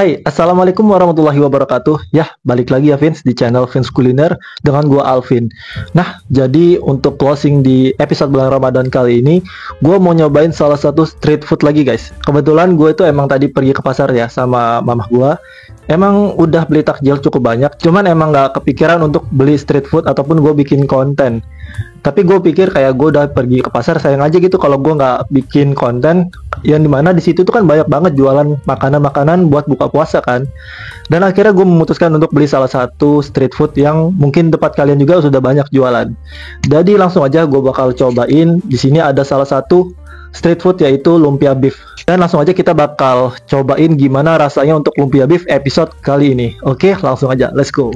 Hai, Assalamualaikum warahmatullahi wabarakatuh. Ya, balik lagi ya Vince di channel Vince Kuliner dengan gua Alvin. Nah, jadi untuk closing di episode bulan Ramadan kali ini, gua mau nyobain salah satu street food lagi guys. Kebetulan gue itu emang tadi pergi ke pasar ya sama mamah gua. Emang udah beli takjil cukup banyak, cuman emang nggak kepikiran untuk beli street food ataupun gue bikin konten. Tapi gue pikir kayak gue udah pergi ke pasar, sayang aja gitu kalau gue nggak bikin konten yang dimana di situ tuh kan banyak banget jualan makanan-makanan buat buka puasa kan. Dan akhirnya gue memutuskan untuk beli salah satu street food yang mungkin tempat kalian juga sudah banyak jualan. Jadi langsung aja gue bakal cobain. Di sini ada salah satu street food yaitu lumpia beef. Dan langsung aja kita bakal cobain gimana rasanya untuk lumpia beef episode kali ini. Oke, langsung aja, let's go.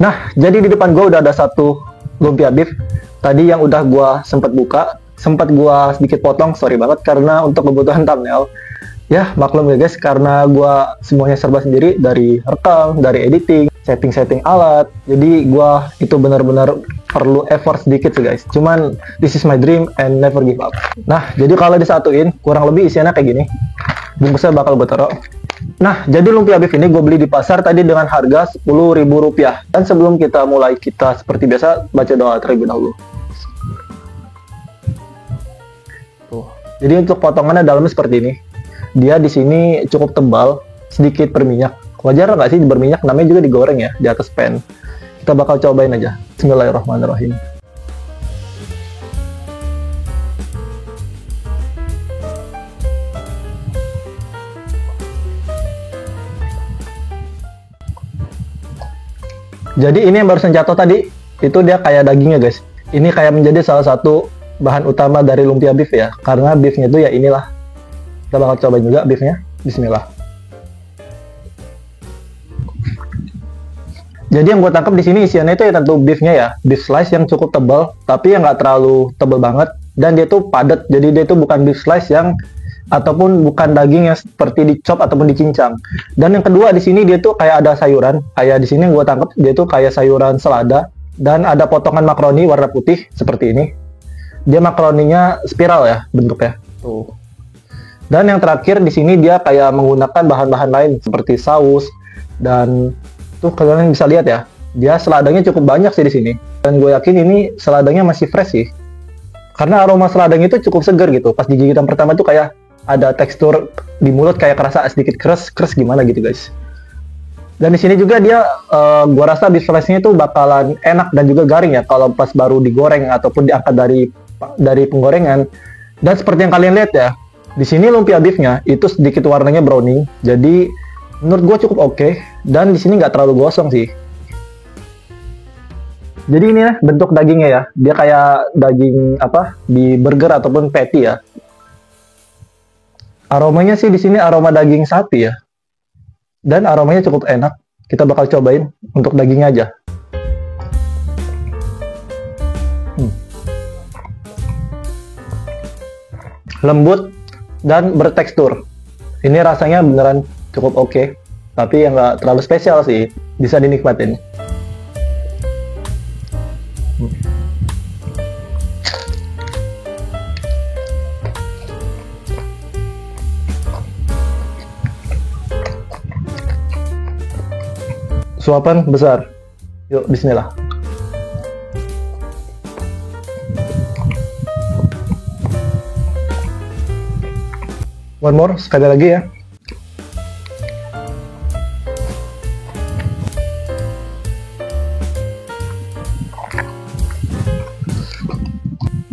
Nah, jadi di depan gue udah ada satu lumpia beef. Tadi yang udah gue sempat buka, sempat gue sedikit potong, sorry banget karena untuk kebutuhan thumbnail. Ya maklum ya guys, karena gue semuanya serba sendiri, dari rekam, dari editing, setting alat. Jadi gue itu benar-benar perlu effort sedikit sih guys. Cuman this is my dream and never give up. Nah, jadi kalau disatuin kurang lebih isiannya kayak gini. Bungkusnya bakal gue taruh. Nah, jadi lumpia beef ini gue beli di pasar tadi dengan harga Rp10.000. Dan sebelum kita mulai, kita seperti biasa baca doa terlebih dahulu. Tuh. Jadi untuk potongannya dalamnya seperti ini. Dia di sini cukup tebal, sedikit berminyak. Wajar nggak sih berminyak? Namanya juga digoreng ya di atas pan. Kita bakal cobain aja. Bismillahirrahmanirrahim. Jadi ini yang barusan jatuh tadi, itu dia kayak dagingnya guys. Ini kayak menjadi salah satu bahan utama dari lumpia beef ya. Karena beefnya itu ya inilah. Kita bakal cobain juga beefnya. Bismillah. Jadi yang gue tangkap di sini isiannya itu ya tentu beefnya ya. Beef slice yang cukup tebal, tapi yang nggak terlalu tebal banget. Dan dia tuh padat, jadi dia itu bukan beef slice yang ataupun bukan daging yang seperti dicop ataupun dicincang. Dan yang kedua di sini dia tuh kayak ada sayuran. Kayak di sini yang gue tangkap dia tuh kayak sayuran selada dan ada potongan makaroni warna putih seperti ini. Dia makaroninya spiral ya bentuknya. Tuh. Dan yang terakhir di sini dia kayak menggunakan bahan-bahan lain seperti saus dan tuh kalian bisa lihat ya. Dia seladanya cukup banyak sih di sini. Dan gue yakin ini seladanya masih fresh sih. Karena aroma seladanya itu cukup segar gitu. Pas digigitan pertama tuh kayak ada tekstur di mulut kayak kerasa sedikit keras gimana gitu guys. Dan di sini juga dia, gua rasa beef slice-nya itu bakalan enak dan juga garing ya kalau pas baru digoreng ataupun diangkat dari penggorengan. Dan seperti yang kalian lihat ya, di sini lumpia beefnya itu sedikit warnanya browning. Jadi menurut gua cukup oke. Dan di sini nggak terlalu gosong sih. Jadi ini ya bentuk dagingnya ya, dia kayak daging apa di burger ataupun patty ya. Aromanya sih di sini aroma daging sapi ya. Dan aromanya cukup enak. Kita bakal cobain untuk dagingnya aja. Lembut dan bertekstur. Ini rasanya beneran cukup oke. Tapi yang nggak terlalu spesial sih. Bisa dinikmatin. Suapan besar. Yuk, bismillah. One more, sekali lagi ya.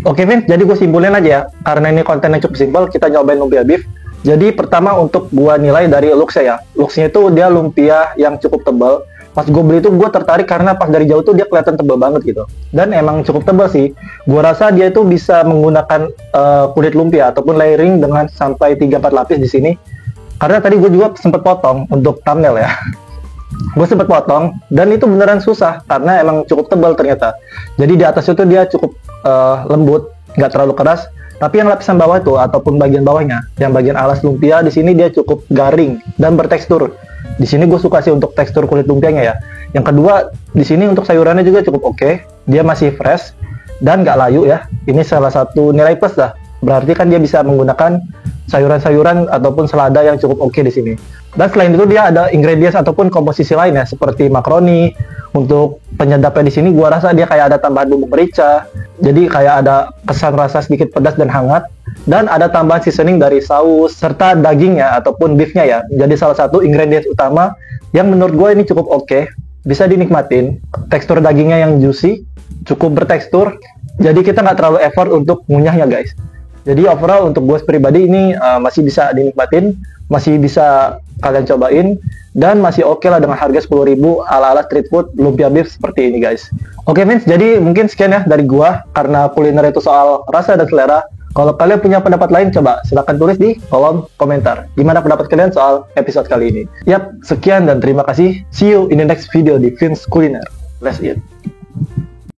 Oke Vin, jadi gue simpulin aja ya. Karena ini kontennya cukup simpel, kita nyobain lumpia beef. Jadi pertama untuk gua nilai dari looks-nya ya. Looks-nya itu dia lumpia yang cukup tebal. Pas gue beli itu gue tertarik karena pas dari jauh tuh dia kelihatan tebal banget gitu. Dan emang cukup tebal sih. Gue rasa dia itu bisa menggunakan kulit lumpia ataupun layering dengan sampai 3-4 lapis di sini. Karena tadi gue juga sempat potong untuk thumbnail ya. Gue sempat potong dan itu beneran susah karena emang cukup tebal ternyata. Jadi di atas itu dia cukup lembut, nggak terlalu keras. Tapi yang lapisan bawah itu ataupun bagian bawahnya, yang bagian alas lumpia di sini dia cukup garing dan bertekstur. Di sini gue suka sih untuk tekstur kulit lumpianya ya. Yang kedua, di sini untuk sayurannya juga cukup oke. Dia masih fresh dan nggak layu ya. Ini salah satu nilai plus lah berarti kan dia bisa menggunakan sayuran-sayuran ataupun selada yang cukup oke di sini. Dan selain itu dia ada ingredients ataupun komposisi lain ya, seperti makaroni. Untuk penyedapnya di sini gua rasa dia kayak ada tambahan bumbu merica. Jadi kayak ada kesan rasa sedikit pedas dan hangat. Dan ada tambahan seasoning dari saus serta dagingnya ataupun beefnya ya. Jadi salah satu ingredients utama yang menurut gue ini cukup oke. Bisa dinikmatin. Tekstur dagingnya yang juicy, cukup bertekstur. Jadi kita nggak terlalu effort untuk ngunyahnya guys. Jadi overall untuk gue pribadi ini masih bisa dinikmatin, masih bisa kalian cobain, dan masih oke lah dengan harga 10.000 ala-ala street food lumpia beef seperti ini guys. Oke Vince, jadi mungkin sekian ya dari gua, karena kuliner itu soal rasa dan selera. Kalau kalian punya pendapat lain, coba silahkan tulis di kolom komentar. Gimana pendapat kalian soal episode kali ini? Yap, sekian dan terima kasih. See you in the next video di Vince Kuliner. Let's eat.